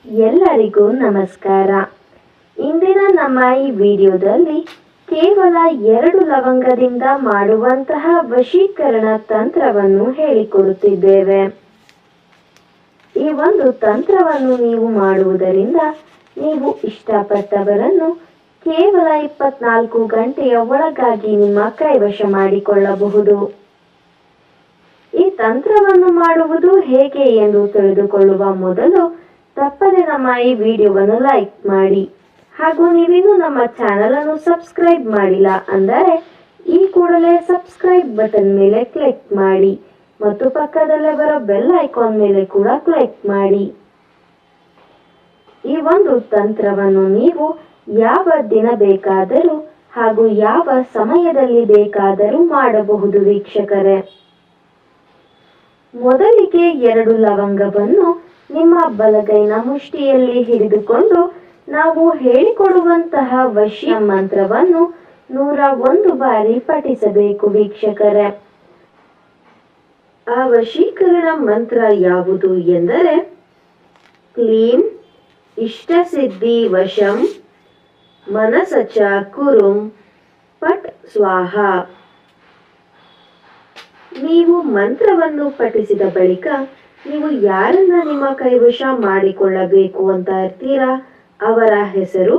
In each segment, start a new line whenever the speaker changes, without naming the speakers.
ಎಲ್ಲರಿಗೂ ನಮಸ್ಕಾರ. ಇಂದಿನ ನಮ್ಮ ಈ ವಿಡಿಯೋದಲ್ಲಿ ಕೇವಲ 2 ಲವಂಗದಿಂದ ಮಾಡುವಂತಹ ವಶೀಕರಣ ತಂತ್ರವನ್ನು ಹೇಳಿಕೊಡುತ್ತಿದ್ದೇವೆ. ಈ ಒಂದು ತಂತ್ರವನ್ನು ನೀವು ಮಾಡುವುದರಿಂದ ನೀವು ಇಷ್ಟಪಟ್ಟವರನ್ನು ಕೇವಲ 24 ಗಂಟೆಯ ಒಳಗಾಗಿ ನಿಮ್ಮ ಕೈವಶ ಮಾಡಿಕೊಳ್ಳಬಹುದು. ಈ ತಂತ್ರವನ್ನು ಮಾಡುವುದು ಹೇಗೆ ಎಂದು ತಿಳಿದುಕೊಳ್ಳುವ ಮೊದಲು ತಪ್ಪದೆ ನಮ್ಮ ಈ ವಿಡಿಯೋವನ್ನು ಲೈಕ್ ಮಾಡಿ ಹಾಗೂ ನೀವಿನ್ನೂ ನಮ್ಮ ಚಾನೆಲ್ ಅನ್ನು ಸಬ್ಸ್ಕ್ರೈಬ್ ಮಾಡಿಲ್ಲ ಅಂದರೆ ಈ ಕೂಡಲೇ ಸಬ್ಸ್ಕ್ರೈಬ್ ಬಟನ್ ಮೇಲೆ ಕ್ಲಿಕ್ ಮಾಡಿ ಮತ್ತು ಪಕ್ಕದಲ್ಲೇ ಬರೋ ಬೆಲ್ ಐಕಾನ್ ಮೇಲೆ ಕೂಡ ಕ್ಲಿಕ್ ಮಾಡಿ. ಈ ಒಂದು ತಂತ್ರವನ್ನು ನೀವು ಯಾವ ದಿನ ಬೇಕಾದರೂ ಹಾಗೂ ಯಾವ ಸಮಯದಲ್ಲಿ ಬೇಕಾದರೂ ಮಾಡಬಹುದು ವೀಕ್ಷಕರೇ. ಮೊದಲಿಗೆ 2 ಲವಂಗವನ್ನು ನಿಮ್ಮ ಬಲಗೈನ ಮುಷ್ಟಿಯಲ್ಲಿ ಹಿಡಿದುಕೊಂಡು ನಾವು ಹೇಳಿಕೊಡುವಂತಹ ವಶೀ ಮಂತ್ರವನ್ನು 101 ಬಾರಿ ಪಠಿಸಬೇಕು ವೀಕ್ಷಕರೇ. ಆ ವಶೀಕರಣ ಮಂತ್ರ ಯಾವುದು ಎಂದರೆ ಕ್ಲೀಂ ಇಷ್ಟಸಿದ್ಧಿ ವಶಂ ಮನಸಚ ಕುರುಂ ಪಟ್ ಸ್ವಾಹ. ನೀವು ಮಂತ್ರವನ್ನು ಪಠಿಸಿದ ಬಳಿಕ ನೀವು ಯಾರನ್ನ ನಿಮ್ಮ ಕೈವಶ ಮಾಡಿಕೊಳ್ಳಬೇಕು ಅಂತ ಇರ್ತೀರಾ ಅವರ ಹೆಸರು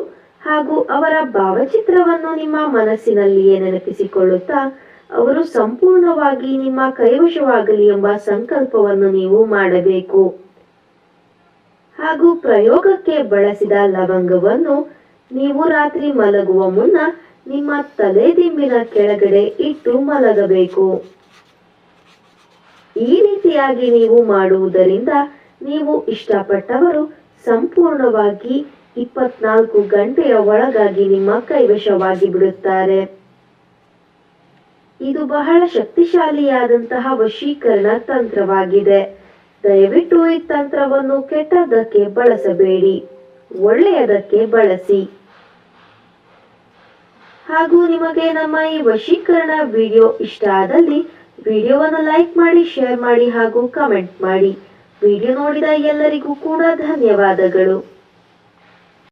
ಹಾಗೂ ಅವರ ಭಾವಚಿತ್ರವನ್ನು ನಿಮ್ಮ ಮನಸ್ಸಿನಲ್ಲಿಯೇ ನೆನಪಿಸಿಕೊಳ್ಳುತ್ತಾ ಅವರು ಸಂಪೂರ್ಣವಾಗಿ ನಿಮ್ಮ ಕೈವಶವಾಗಲಿ ಎಂಬ ಸಂಕಲ್ಪವನ್ನು ನೀವು ಮಾಡಬೇಕು. ಹಾಗೂ ಪ್ರಯೋಗಕ್ಕೆ ಬಳಸಿದ ಲವಂಗವನ್ನು ನೀವು ರಾತ್ರಿ ಮಲಗುವ ಮುನ್ನ ನಿಮ್ಮ ತಲೆದಿಂಬಿನ ಕೆಳಗಡೆ ಇಟ್ಟು ಮಲಗಬೇಕು. ಈ ರೀತಿಯಾಗಿ ನೀವು ಮಾಡುವುದರಿಂದ ನೀವು ಇಷ್ಟಪಟ್ಟವರು ಸಂಪೂರ್ಣವಾಗಿ 24 ಗಂಟೆಯ ಒಳಗಾಗಿ ನಿಮ್ಮ ಕೈವಶವಾಗಿ ಬಿಡುತ್ತಾರೆ. ಇದು ಬಹಳ ಶಕ್ತಿಶಾಲಿಯಾದಂತಹ ವಶೀಕರಣ ತಂತ್ರವಾಗಿದೆ. ದಯವಿಟ್ಟು ಈ ತಂತ್ರವನ್ನು ಕೆಟ್ಟದ್ದಕ್ಕೆ ಬಳಸಬೇಡಿ, ಒಳ್ಳೆಯದಕ್ಕೆ ಬಳಸಿ. ಹಾಗೂ ನಿಮಗೆ ನಮ್ಮ ಈ ವಶೀಕರಣ ವಿಡಿಯೋ ಇಷ್ಟ ಆದಲ್ಲಿ ವಿಡಿಯೋವನ್ನು ಲೈಕ್ ಮಾಡಿ, ಶೇರ್ ಮಾಡಿ ಹಾಗೂ ಕಮೆಂಟ್ ಮಾಡಿ. ವಿಡಿಯೋ ನೋಡಿದ ಎಲ್ಲರಿಗೂ ಕೂಡ ಧನ್ಯವಾದಗಳು.